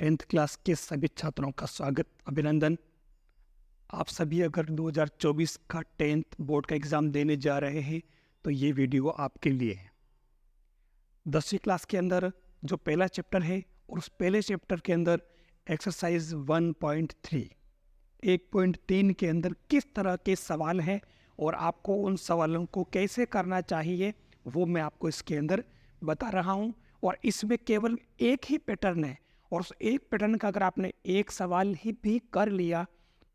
10th class के सभी छात्रों का स्वागत, अभिनंदन। आप सभी अगर 2024 का 10th बोर्ड का एग्ज़ाम देने जा रहे हैं तो ये वीडियो आपके लिए है। 10वीं क्लास के अंदर जो पहला चैप्टर है और उस पहले चैप्टर के अंदर एक्सरसाइज 1.3 के अंदर किस तरह के सवाल हैं और आपको उन सवालों को कैसे करना चाहिए वो मैं आपको इसके अंदर बता रहा हूँ। और इसमें केवल एक ही पैटर्न है और उस एक पैटर्न का अगर आपने एक सवाल ही भी कर लिया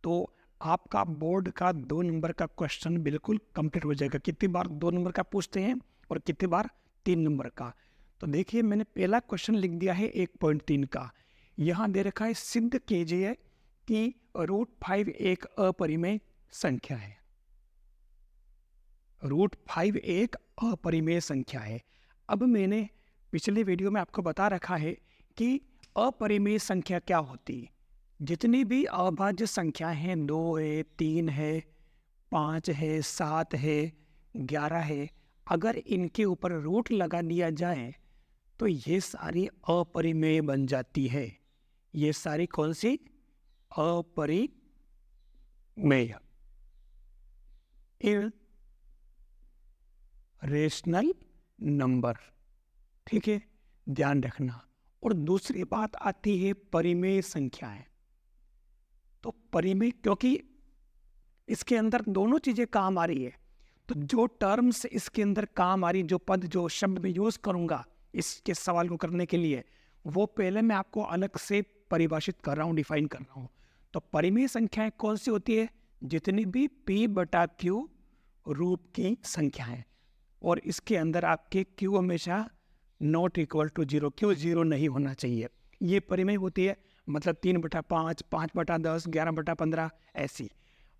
तो आपका बोर्ड का 2 नंबर का क्वेश्चन बिल्कुल कंप्लीट हो जाएगा। कितनी बार 2 नंबर का पूछते हैं और कितनी बार 3 नंबर का। तो देखिए, मैंने पहला क्वेश्चन लिख दिया है 1.3 का। यहाँ दे रखा है सिद्ध कीजिए कि √5 एक अपरिमेय संख्या है। √5 एक अपरिमेय संख्या है। अब मैंने पिछले वीडियो में आपको बता रखा है कि अपरिमेय संख्या क्या होती है। जितनी भी अभाज्य संख्या हैं, 2 है, 3 है, 5 है, 7 है, 11 है, अगर इनके ऊपर रूट लगा दिया जाए तो ये सारी अपरिमेय बन जाती है। ये सारी कौन सी? अपरिमेय, इरेशनल नंबर। ठीक है, ध्यान रखना। और दूसरी बात आती है परिमेय संख्याएं। तो परिमेय, क्योंकि इसके अंदर दोनों चीजें काम आ रही है, तो जो टर्म्स इसके अंदर काम आ रही, जो पद, जो शब्द मैं यूज करूंगा इसके सवाल को करने के लिए, वो पहले मैं आपको अलग से परिभाषित कर रहा हूं, डिफाइन कर रहा हूं। तो परिमेय संख्याएं कौन सी होती है? जितनी भी p/q रूप की संख्याएं, और इसके अंदर आपके q हमेशा नॉट इक्वल टू 0, क्यों 0 नहीं होना चाहिए, ये परिमेय होती है। मतलब 3/5, 5/10, 11/15 ऐसी।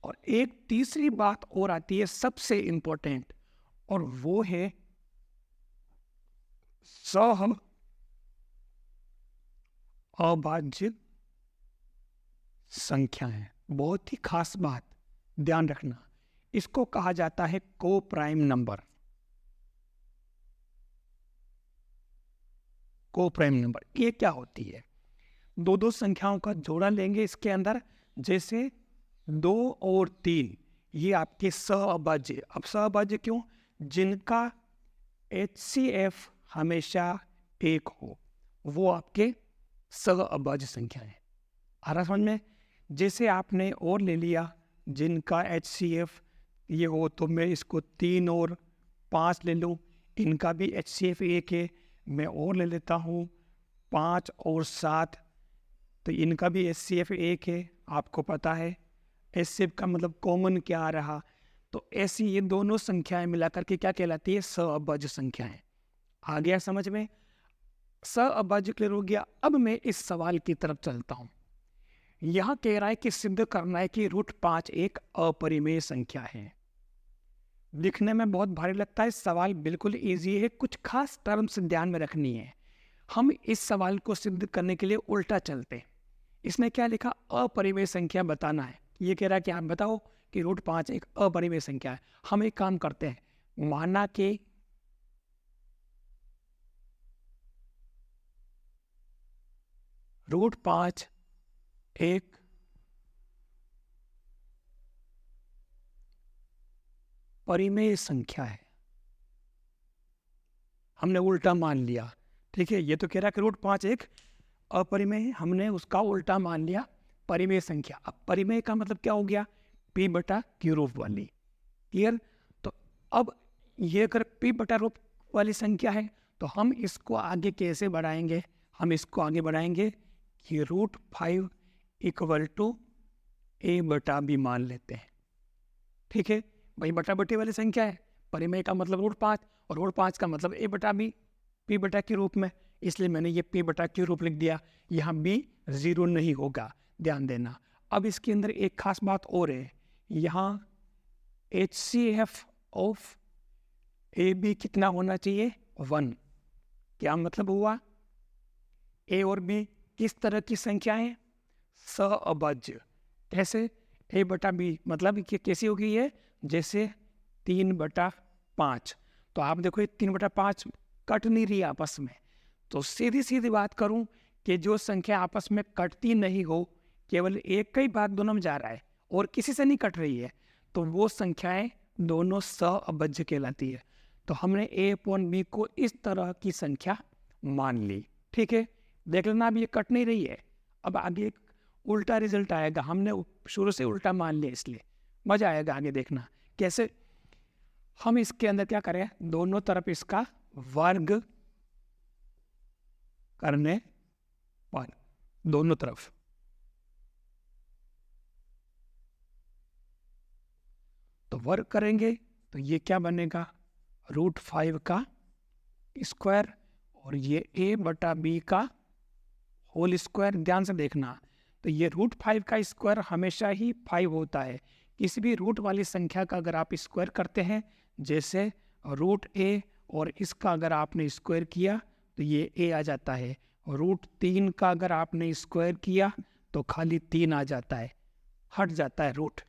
और एक तीसरी बात और आती है सबसे इंपॉर्टेंट, और वो है सह अभाज्य संख्याएं। बहुत ही खास बात, ध्यान रखना। इसको कहा जाता है को प्राइम नंबर। को प्राइम नंबर ये क्या होती है? दो संख्याओं का जोड़ा लेंगे इसके अंदर, जैसे 2 और 3, ये आपके सहअभाज्य। अब सहअभाज्य क्यों? जिनका HCF हमेशा 1 हो, वो आपके सहअभाज्य संख्या है। आ रहा समझ में? जैसे आपने और ले लिया जिनका HCF ये हो, तो मैं इसको 3 और 5 ले लूँ, इनका भी HCF 1 है। मैं और ले लेता हूँ 5 और 7, तो इनका भी HCF 1 है। आपको पता है HCF का मतलब कॉमन क्या आ रहा। तो ऐसी ये दोनों संख्याएं मिलाकर के क्या कहलाती है? सहअभाज्य संख्याएं। आ गया समझ में? सहअभाज्य क्लियर हो गया। अब मैं इस सवाल की तरफ चलता हूं। यहां कह रहा है कि सिद्ध करना है कि √5 एक अपरिमेय संख्या है। दिखने में बहुत भारी लगता है, सवाल बिल्कुल इजी है। कुछ खास टर्म्स ध्यान में रखनी है। हम इस सवाल को सिद्ध करने के लिए उल्टा चलते हैं। इसने क्या लिखा? अपरिमेय संख्या बताना है। ये कह रहा है कि आप बताओ कि √5 एक अपरिमेय संख्या है। हम एक काम करते हैं, माना कि √5 एक परिमेय संख्या है। हमने उल्टा मान लिया। ठीक है, ये तो कह रहा है कि √5 एक अपरिमेय है, हमने उसका उल्टा मान लिया परिमेय संख्या। अब परिमेय का मतलब क्या हो गया? p/q रूप वाली। क्लियर? तो अब ये अगर p/q रूप वाली संख्या है तो हम इसको आगे कैसे बढ़ाएंगे? हम इसको आगे बढ़ाएंगे कि √5 इक्वल टू a/b मान लेते हैं। ठीक है, भाई बटा-बटी वाली संख्या है, परिमेय का मतलब √5 और √5 का मतलब a/b, p/q रूप में, इसलिए मैंने ये p/q रूप लिख दिया। यहाँ b 0 नहीं होगा, ध्यान देना। अब इसके अंदर एक खास बात और है, यहाँ HCF ऑफ AB कितना होना चाहिए? 1। क्या मतलब हुआ? A और B किस तरह की संख्याएं? सहअभाज्य। कैसे? a/b मतलब कि कैसी होगी ये? जैसे 3/5। तो आप देखो ये 3/5 कट नहीं रही आपस में। तो सीधी सीधी बात करूं कि जो संख्या आपस में कटती नहीं हो, केवल एक का ही भाग दोनों में जा रहा है और किसी से नहीं कट रही है, तो वो संख्याएं दोनों सहअभाज्य कहलाती है। तो हमने ए अपॉन बी को इस तरह की संख्या मान ली। ठीक है, देख लेना अब ये कट नहीं रही है। अब आगे एक उल्टा रिजल्ट आएगा, हमने शुरू से उल्टा मान लिया इसलिए मजा आएगा आगे देखना कैसे। हम इसके अंदर क्या करें, दोनों तरफ इसका वर्ग करने पर, दोनों तरफ तो वर्ग करेंगे तो ये क्या बनेगा, √5 का स्क्वायर और ये a बटा b का होल स्क्वायर। ध्यान से देखना, तो ये √5 का स्क्वायर हमेशा ही 5 होता है। किसी भी रूट वाली संख्या का अगर आप स्क्वायर करते हैं, जैसे √a और इसका अगर आपने स्क्वायर किया तो ये a आ जाता है, और √3 का अगर आपने स्क्वायर किया तो खाली 3 आ जाता है, हट जाता है रूट।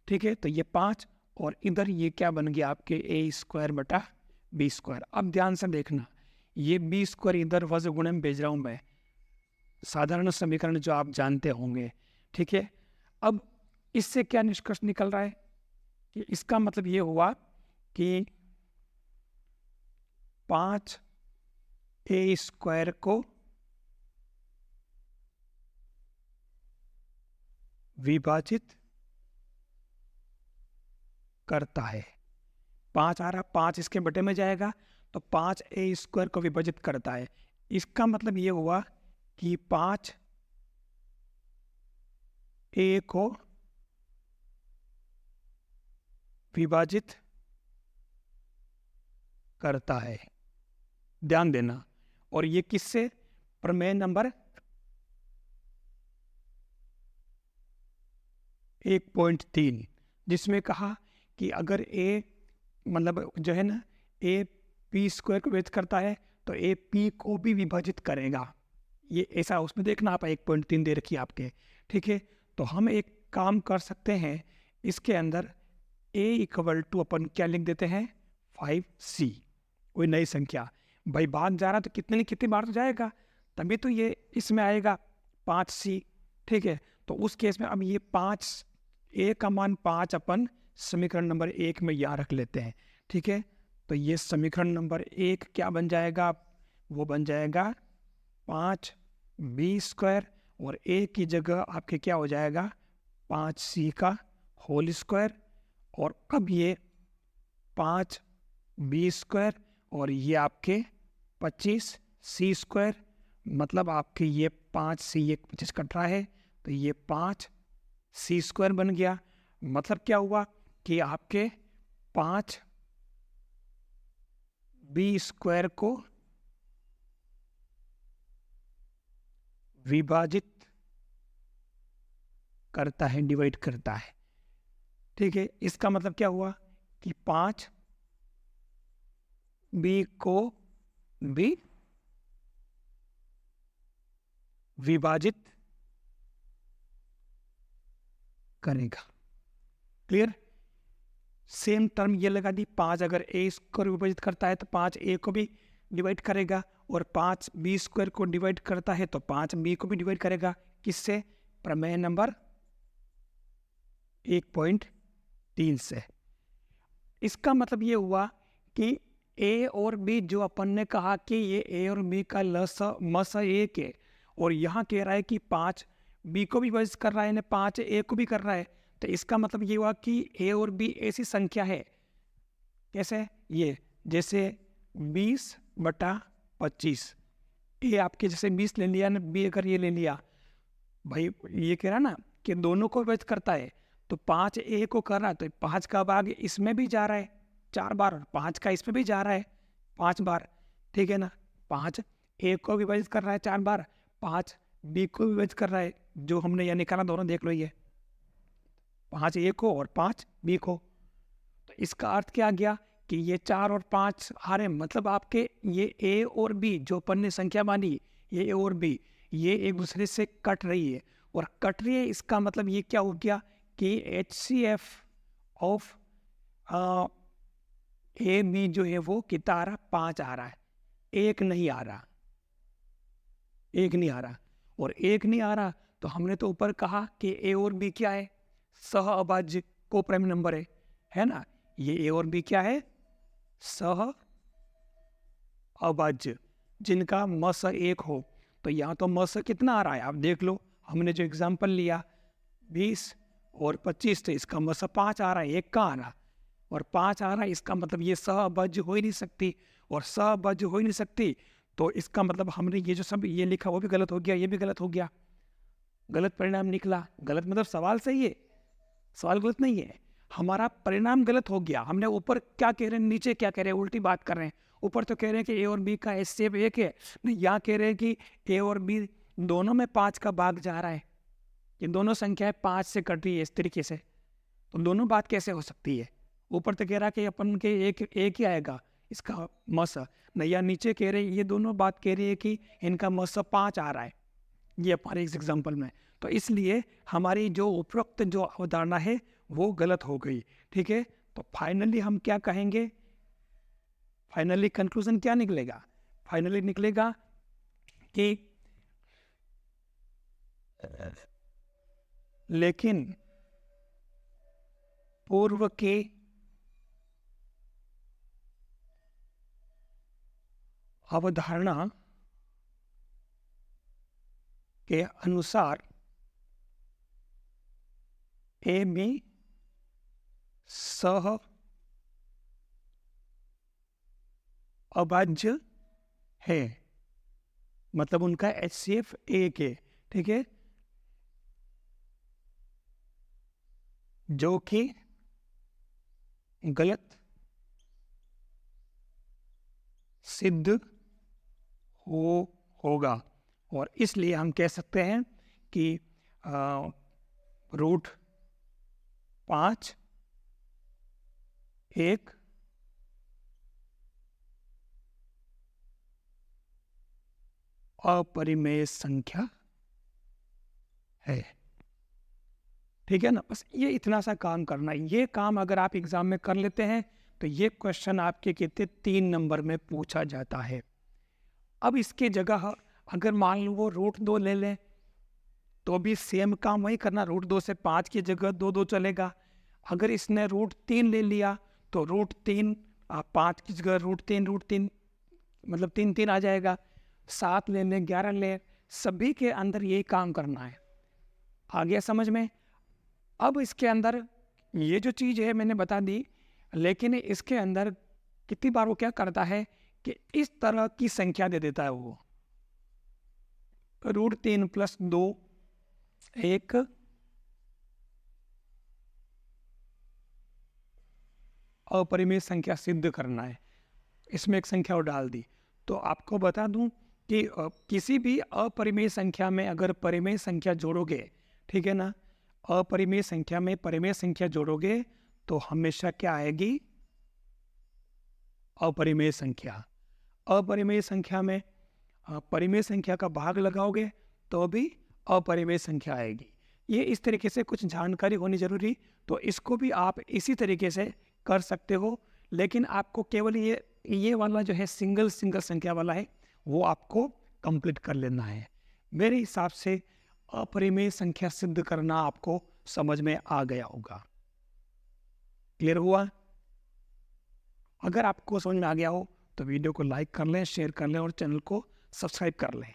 ठीक है, तो ये 5 और इधर ये क्या बन गया आपके a² बटा b²। अब ध्यान से देखना, ये b² इधर वज्र गुणे में भेज रहा हूँ मैं, साधारण समीकरण जो आप जानते होंगे। ठीक है, अब इससे क्या निष्कर्ष निकल रहा है कि इसका मतलब ये हुआ कि 5a² को विभाजित करता है। 5 आ रहा, 5 इसके बटे में जाएगा तो 5a² को विभाजित करता है। इसका मतलब ये हुआ कि 5a को विभाजित करता है, ध्यान देना। और ये किससे, प्रमेय नंबर 1.3, जिसमें कहा कि अगर a मतलब जो है ना a p² को विभाजित करता है तो a p को भी विभाजित करेगा। ये ऐसा उसमें देखना, आप 1.3 दे रखी आपके। ठीक है, तो हम एक काम कर सकते हैं, इसके अंदर a = अपन क्या लिख देते हैं, 5c, कोई नई संख्या। भाई भाग जा रहा तो कितनी बार तो जाएगा, तभी तो ये इसमें आएगा 5c। ठीक है, तो उस केस में अब ये 5 a का मान 5 अपन समीकरण नंबर 1 में यहाँ रख लेते हैं। ठीक है, तो ये समीकरण नंबर 1 क्या बन जाएगा, वो बन जाएगा 5b² और a की जगह आपके क्या हो जाएगा 5c का होल स्क्वायर। और अब ये 5b² और ये आपके 25c², मतलब आपके ये 5c, ये 25 कट रहा है तो ये 5c² बन गया। मतलब क्या हुआ कि आपके 5b² को विभाजित करता है, डिवाइड करता है। ठीक है, इसका मतलब क्या हुआ कि 5b को भी विभाजित करेगा। क्लियर, सेम टर्म ये लगा दी, 5 अगर a² विभाजित करता है तो 5a को भी डिवाइड करेगा, और 5b² को डिवाइड करता है तो 5b को भी डिवाइड करेगा। किससे, प्रमेय नंबर 1.3 से। इसका मतलब ये हुआ कि a और b, जो अपन ने कहा कि ये a और b का मस 1 है, और यहाँ कह रहा है कि 5b को भी विभाजित कर रहा है, 5a को भी कर रहा है, तो इसका मतलब ये हुआ कि a और b ऐसी संख्या है। कैसे, ये जैसे 20/25, a आपके जैसे 20 ले लिया ना, b अगर ये ले लिया, भाई ये कह रहा ना कि दोनों को विभाजित करता है, तो 5a को कर रहा है तो 5 का भाग इसमें भी जा रहा है 4 बार, और 5 का इसमें भी जा रहा है 5 बार। ठीक है ना, 5a को विभाजित कर रहा है 4 बार, 5b को विभाजित कर रहा है, जो हमने यह निकाला दोनों देख लो, ये 5a को और 5b को। तो इसका अर्थ क्या आ गया कि ये 4 और 5 आ रहे, मतलब आपके ये a और b जो अपन ने संख्या मानी, ये a और b ये एक दूसरे से कट रही है, और कट रही है, इसका मतलब ये क्या हो गया कि HCF ऑफ ए बी जो है वो कितना आ रहा, 5 आ रहा है, 1 नहीं आ रहा, 1 नहीं आ रहा। और एक नहीं आ रहा, तो हमने तो ऊपर कहा कि ए और बी क्या है, सह अभाज्य को प्राइम नंबर है ना। ये ए और बी क्या है, सह अभाज्य जिनका मस एक हो। तो यहाँ तो मस कितना आ रहा है आप देख लो, हमने जो एग्जाम्पल लिया 20 और 25, तो इसका मस 5 आ रहा है, एक का आ रहा और 5 आ रहा है, इसका मतलब ये सहअभाज्य हो ही नहीं सकती, और सहअभाज्य हो ही नहीं सकती तो इसका मतलब हमने ये जो सब ये लिखा वो भी गलत हो गया, ये भी गलत हो गया, गलत परिणाम निकला। गलत मतलब सवाल सही है, सवाल गलत नहीं है, हमारा परिणाम गलत हो गया। हमने ऊपर क्या कह रहे हैं, नीचे क्या कह रहे हैं, उल्टी बात कर रहे हैं। ऊपर तो कह रहे हैं कि ए और बी का एचसीएफ एक है, नहीं यहाँ कह रहे हैं कि ए और बी दोनों में 5 का भाग जा रहा है, ये दोनों संख्याएं 5 से कट रही है इस तरीके से, तो दोनों बात कैसे हो सकती है। ऊपर तो कह रहा है कि अपन के एक ही आएगा इसका मस, नहीं या नीचे कह रहे ये दोनों बात कह रही है कि इनका मस 5 आ रहा है, ये हमारे इस एग्जाम्पल में। तो इसलिए हमारी जो उपरोक्त जो अवधारणा है वो गलत हो गई, ठीक है। तो फाइनली हम क्या कहेंगे, फाइनली कंक्लूजन क्या निकलेगा, फाइनली निकलेगा कि लेकिन पूर्व के अवधारणा के अनुसार ए में सह अभाज्य है, मतलब उनका एचसीएफ एक है, ठीक है, जो कि गलत सिद्ध होगा। और इसलिए हम कह सकते हैं कि √5 एक अपरिमेय संख्या है, ठीक है ना। बस ये इतना सा काम करना है, ये काम अगर आप एग्जाम में कर लेते हैं तो ये क्वेश्चन आपके कितने 3 नंबर में पूछा जाता है। अब इसके जगह अगर मान लो वो √2 ले लें तो भी सेम काम वही करना, √2 से 5 की जगह 2 चलेगा। अगर इसने √3 ले लिया तो √3 आप 5 की जगह √3 मतलब 3 आ जाएगा, 7 ले लें 11 ले, सभी के अंदर यही काम करना है। आ गया समझ में। अब इसके अंदर ये जो चीज़ है मैंने बता दी, लेकिन इसके अंदर कितनी बार वो क्या करता है कि इस तरह की संख्या दे देता है वो, √3 + 2 एक अपरिमेय संख्या सिद्ध करना है, इसमें एक संख्या और डाल दी। तो आपको बता दूं कि किसी भी अपरिमेय संख्या में अगर परिमेय संख्या जोड़ोगे, ठीक है ना, अपरिमेय संख्या में परिमेय संख्या जोड़ोगे तो हमेशा क्या आएगी, अपरिमेय संख्या। अपरिमेय संख्या में परिमेय संख्या का भाग लगाओगे तो भी अपरिमेय संख्या आएगी। ये इस तरीके से कुछ जानकारी होनी जरूरी, तो इसको भी आप इसी तरीके से कर सकते हो, लेकिन आपको केवल ये वाला जो है सिंगल संख्या वाला है वो आपको कंप्लीट कर लेना है। मेरे हिसाब से अपरिमेय संख्या सिद्ध करना आपको समझ में आ गया होगा। क्लियर हुआ? अगर आपको समझ में आ गया हो तो वीडियो को लाइक कर लें, शेयर कर लें और चैनल को सब्सक्राइब कर लें।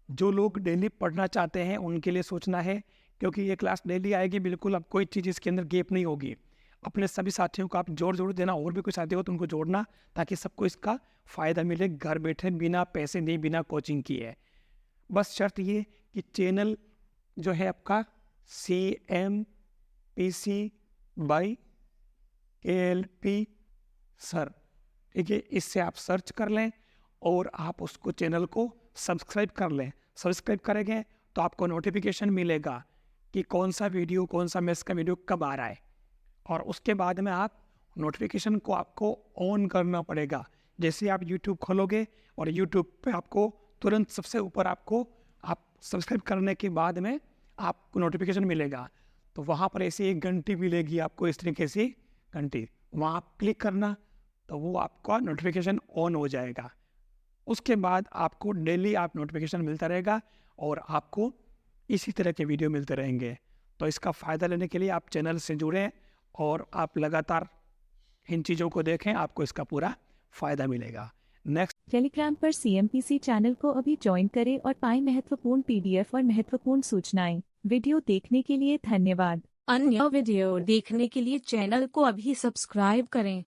जो लोग डेली पढ़ना चाहते हैं उनके लिए सोचना है, क्योंकि ये क्लास डेली आएगी, बिल्कुल अब कोई चीज़ इसके अंदर गैप नहीं होगी। अपने सभी साथियों को आप जोड़ देना, और भी कोई साथी हो तो उनको जोड़ना, ताकि सबको इसका फ़ायदा मिले घर बैठे, बिना पैसे नहीं, बिना कोचिंग किए। बस शर्त ये कि चैनल जो है आपका CMPC/KLP सर, ठीक है, इससे आप सर्च कर लें और आप उसको चैनल को सब्सक्राइब कर लें। सब्सक्राइब करेंगे तो आपको नोटिफिकेशन मिलेगा कि कौन सा मैथ्स का वीडियो कब आ रहा है, और उसके बाद में आप नोटिफिकेशन को आपको ऑन करना पड़ेगा। जैसे आप YouTube खोलोगे और YouTube पे आपको तुरंत सबसे ऊपर आप सब्सक्राइब करने के बाद में आपको नोटिफिकेशन मिलेगा, तो वहाँ पर ऐसी एक घंटी मिलेगी आपको, इस तरीके से घंटी, वहाँ आप क्लिक करना तो वो आपका नोटिफिकेशन ऑन हो जाएगा। उसके बाद आपको डेली नोटिफिकेशन मिलता रहेगा और आपको इसी तरह के वीडियो मिलते रहेंगे। तो इसका फ़ायदा लेने के लिए आप चैनल से जुड़ें और आप लगातार इन चीज़ों को देखें, आपको इसका पूरा फ़ायदा मिलेगा। नेक्स्ट, टेलीग्राम पर CMPC चैनल को अभी ज्वाइन करें और पाएं महत्वपूर्ण PDF और महत्वपूर्ण सूचनाएं। वीडियो देखने के लिए धन्यवाद। अन्य वीडियो देखने के लिए चैनल को अभी सब्सक्राइब करें।